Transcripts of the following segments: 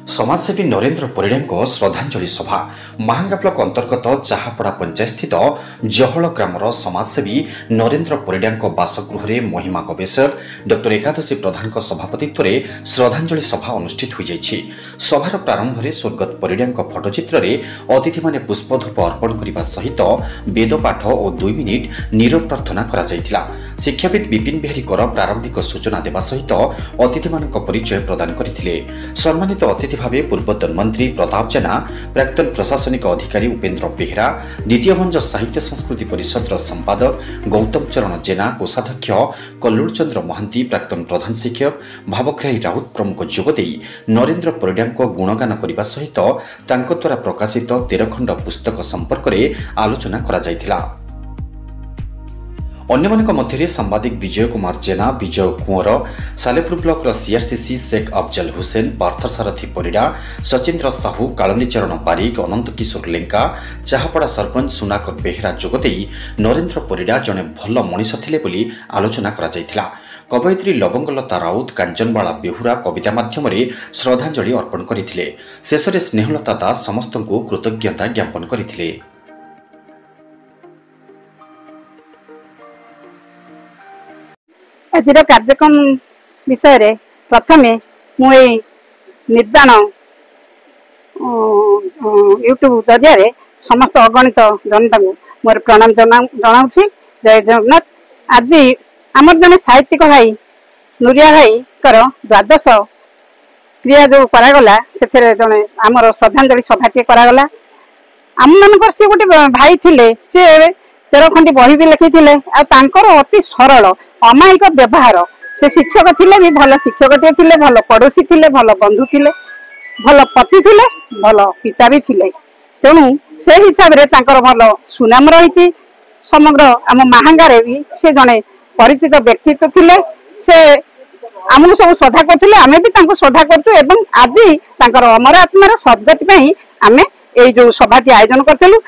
समाजसेवी नरेन्द्र परिड़ा श्रद्धांजलि सभा महांगा ब्लॉक अंतर्गत चाहापड़ा पंचायत स्थित जहल ग्रामर समाजसेवी नरेन्द्र परिड़ा बासगृह में महिमा गवेषक डॉ एकादशी प्रधान सभापतित्व में श्रद्धांजलि सभा अनुष्ठित हो जाइछि। सभार प्रारंभ में स्वर्गत परिड़ा फोटोचित्र में अतिथि माने पुष्पधूप अर्पण करने सहित वेदपाठ और 2 मिनिट नीरव प्रार्थना करा जायतिला। शिक्षाविद विपिन बिहारी कर प्रारंभिक सूचना देवा सहित अतिथि मानक परिचय प्रदान करथिले। सम्मानित अतिथि भावे पूर्वतन मंत्री प्रताप जेना, प्राक्तन प्रशासनिक अधिकारी उपेन्द्र बेहेरा, द्वितीय भंज साहित्य संस्कृति परिषद संपादक गौतम चरण जेना, कोषाध्यक्ष कल्लूर चंद्र महांती, प्राक्तन प्रधान शिक्षक भावग्राही राउत प्रमुख जोगदे नरेन्द्र परिड़ा गुणगान करने सहित तांको द्वारा प्रकाशित 13 खंड पुस्तक संपर्क में आलोचना करा जायतिला। अन्यमानक मध्य सांबादिक विजय कुमार जेना, विजय कुंवर, सालेपुर ब्लॉक सीआरसीसी शेख अफजल हुसैन, पार्थसारथी परिड़ा, सचिंद्र साहू, कालंदी चरण बारिक, अनंत किशोर लेंका, चाहापड़ा सरपंच सुनाकर बेहेरा जोगदे नरेन्द्र परिड़ा जड़े भल मनीष थिले बोली आलोचना करा जायतिला। कवयित्री लवंगलता राउत, कांचनबाला बेहुरा कविता माध्यम श्रद्धांजलि अर्पण करथिले। शेषरे स्नेहलता दास समस्त को कृतज्ञता ज्ञापन करथिले। आज कार्यक्रम विषय रे प्रथमे मुझे निर्वाण यूट्यूब जरिया समस्त अगणित जनता को मोर प्रणाम जनाऊँ। जय जगन्नाथ। आज आमर जने साहित्यिक भाई नुरिया भाई कर द्वादश क्रिया जो करागला से जड़े आमर श्रद्धांजलि सभाटी करागला। आम मान सी गोटे भाई थिले, सी 13 खंडी बही भी लिखी अति सरल अमायिक व्यवहार। से शिक्षक थिले भी भल शिक्षक थे, भल पड़ोशी थे, भल बंधु थे, भल पति थे, भल पिता भी थे। तेणु से हिसाब रे तांकर भल सुनाम रही। समग्र आम महांगारे भी से जड़े परिचित व्यक्तित्व थे। से आमको सब श्रद्धा करते, आम भी श्रद्धा करूँ। आज तांकर अमर आत्मार सद्गति आम ये जो सभाटी आयोजन करूँ।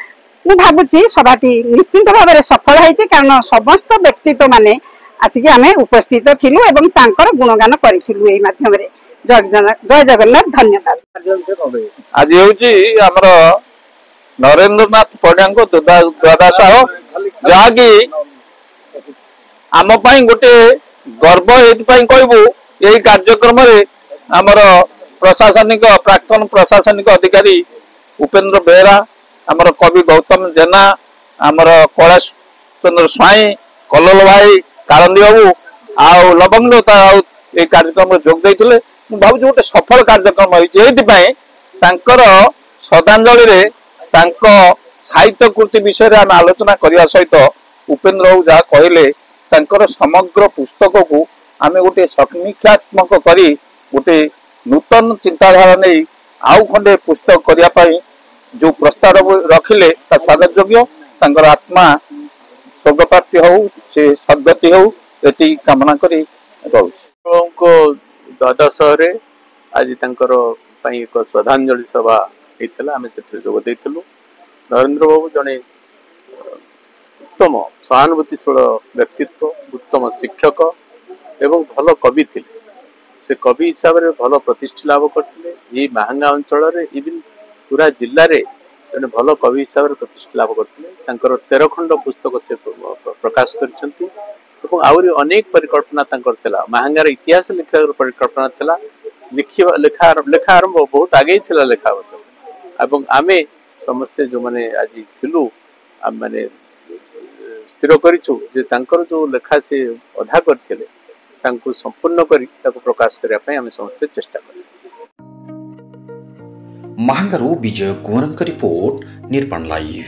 मु भावुची सभाटी निश्चिंत भाव में सफल है, कारण समस्त व्यक्तित्व माने आसिक आम उपस्थित थिलु एवं तांकर गुणगान करिथिलु एई माध्यम रे। जय जगन्नाथ। धन्यवाद। आज होची हमर नरेंद्रनाथ परिड़ा द्वादश जहाँकि आम गोटे गर्व ये कहबू। यही कार्यक्रम आमर प्रशासनिक प्राक्तन प्रशासनिक अधिकारी उपेन्द्र बेहेरा, आमर कवि गौतम जेना, आमर कैलाश चंद्र स्वाई, कल्लोल भाई, कालंदी बाबू आ लवंगलता ये कार्यक्रम जोग देते। भावुँ गोटे सफल कार्यक्रम होती। श्रद्धांजलि साहित्य कृति विषय आम आलोचना करने सहित उपेन्द्र बाबू जहाँ कहले समग्र पुस्तक को आम गोटे समीक्षात्मक करी गोटे नूतन चिंताधारा नहीं आउ खंडे पुस्तक करने जो प्रस्ताव रखिले स्वागत योग्य। आत्मा स्वर्गप्राप्ति हो, से सद्गति हो, ये कामना करी द्वादश आज एक श्रद्धांजलि सभा होता। आम से जोग देलु। नरेंद्र बाबू जड़े उत्तम सहानुभूतिशील व्यक्तित्व, उत्तम शिक्षक एवं भल कवि थे। से कवि हिसाब से भल प्रतिष्ठा लाभ करते। ये महांगा अंचल इवन पूरा जिले में जड़े भल कवि हिसाब से प्रतिष्ठा लाभ करते। 13 खंड पुस्तक से प्रकाश कर अनेक परिकल्पना थिला। महांगार इतिहास लिखा परिकल्पना थिला। लेखा आरंभ बहुत आगे थिला लेखा एवं आमे समस्ते जो माने आज थिलु आम माने स्थिर करिछु जे तांकर जो लेखा से अधा करथिले तांको संपूर्ण करी ताको प्रकाश करिया पय आमे समस्ते चेष्टा करी। महांगारू विजय कुंवरंक रिपोर्ट निर्माण लाइव।